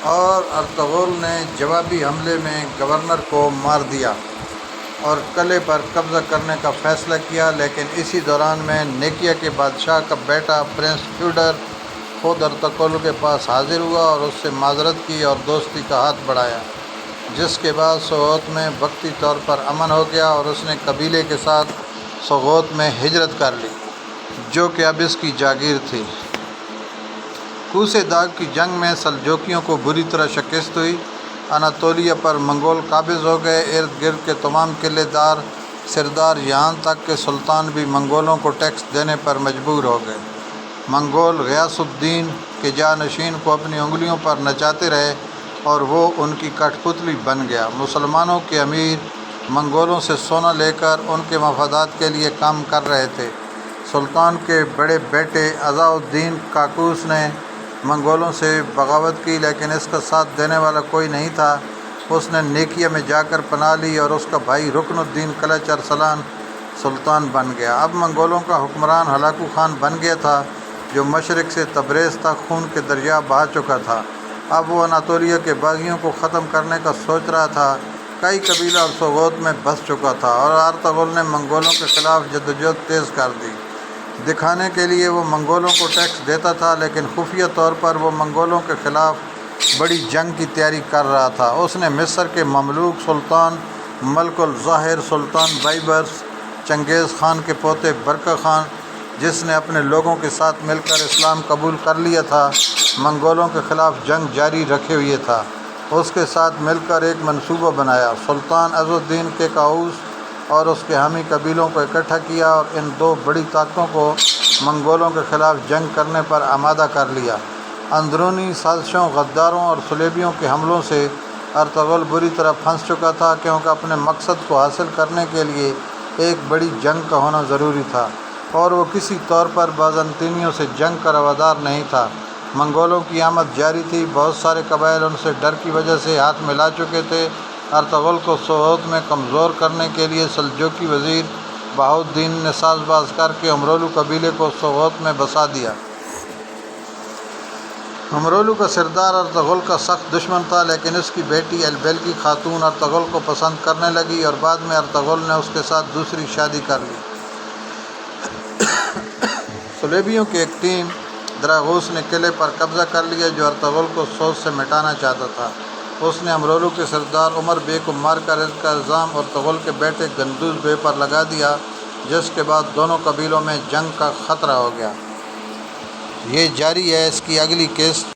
اور ارطغرل نے جوابی حملے میں گورنر کو مار دیا اور قلعے پر قبضہ کرنے کا فیصلہ کیا، لیکن اسی دوران میں نیکیا کے بادشاہ کا بیٹا پرنس تھیوڈر خود ارطغرل کے پاس حاضر ہوا اور اس سے معذرت کی اور دوستی کا ہاتھ بڑھایا، جس کے بعد سوغوت میں وقتی طور پر امن ہو گیا اور اس نے قبیلے کے ساتھ سوغوت میں ہجرت کر لی، جو کہ اب اس کی جاگیر تھی۔ کوس داغ کی جنگ میں سلجوکیوں کو بری طرح شکست ہوئی، اناطولیہ پر منگول قابض ہو گئے، ارد گرد کے تمام قلعے دار سردار یہاں تک کہ سلطان بھی منگولوں کو ٹیکس دینے پر مجبور ہو گئے۔ منگول غیاث الدین کے جانشین کو اپنی انگلیوں پر نچاتے رہے اور وہ ان کی کٹھ پتلی بن گیا۔ مسلمانوں کے امیر منگولوں سے سونا لے کر ان کے مفادات کے لیے کام کر رہے تھے۔ سلطان کے بڑے بیٹے عزا الدین کاکوس نے منگولوں سے بغاوت کی، لیکن اس کا ساتھ دینے والا کوئی نہیں تھا۔ اس نے نیکیا میں جا کر پناہ لی اور اس کا بھائی رکن الدین قلچ ارسلان سلطان بن گیا۔ اب منگولوں کا حکمران ہلاکو خان بن گیا تھا، جو مشرق سے تبریز تک خون کے دریا بہا چکا تھا۔ اب وہ اناطولیہ کے باغیوں کو ختم کرنے کا سوچ رہا تھا۔ کئی قبیلہ اور سوغوت میں بس چکا تھا اور ارطغرل نے منگولوں کے خلاف جدوجہد تیز کر دی۔ دکھانے کے لیے وہ منگولوں کو ٹیکس دیتا تھا، لیکن خفیہ طور پر وہ منگولوں کے خلاف بڑی جنگ کی تیاری کر رہا تھا۔ اس نے مصر کے مملوک سلطان ملک الظاہر سلطان بائبرس، چنگیز خان کے پوتے برقع خان، جس نے اپنے لوگوں کے ساتھ مل کر اسلام قبول کر لیا تھا، منگولوں کے خلاف جنگ جاری رکھے ہوئے تھا۔ اس کے ساتھ مل کر ایک منصوبہ بنایا۔ سلطان عز الدین کے کاؤس اور اس کے حامی قبیلوں کو اکٹھا کیا اور ان دو بڑی طاقتوں کو منگولوں کے خلاف جنگ کرنے پر آمادہ کر لیا۔ اندرونی سازشوں، غداروں اور صلیبیوں کے حملوں سے ارطغرل بری طرح پھنس چکا تھا، کیونکہ اپنے مقصد کو حاصل کرنے کے لیے ایک بڑی جنگ کا ہونا ضروری تھا، اور وہ کسی طور پر بازنطینیوں سے جنگ کا روادار نہیں تھا۔ منگولوں کی آمد جاری تھی، بہت سارے قبائل ان سے ڈر کی وجہ سے ہاتھ ملا چکے تھے۔ ارطغرل کو سوغوت میں کمزور کرنے کے لیے سلجوقی وزیر بہاؤالدین نے ساز باز کر کے امرولو قبیلے کو سوغوت میں بسا دیا۔ امرولو کا سردار ارطغرل کا سخت دشمن تھا، لیکن اس کی بیٹی البیلکی خاتون ارطغرل کو پسند کرنے لگی اور بعد میں ارطغرل نے اس کے ساتھ دوسری شادی کر لی۔ صلیبیوں کی ایک ٹیم دراغوس نے قلعے پر قبضہ کر لیا، جو ارطغرل کو سوز سے مٹانا چاہتا تھا۔ اس نے امرولو کے سردار عمر بے کو مار کر اس کا الزام ارطغرل کے بیٹے گندوز بے پر لگا دیا، جس کے بعد دونوں قبیلوں میں جنگ کا خطرہ ہو گیا۔ یہ جاری ہے۔ اس کی اگلی قسط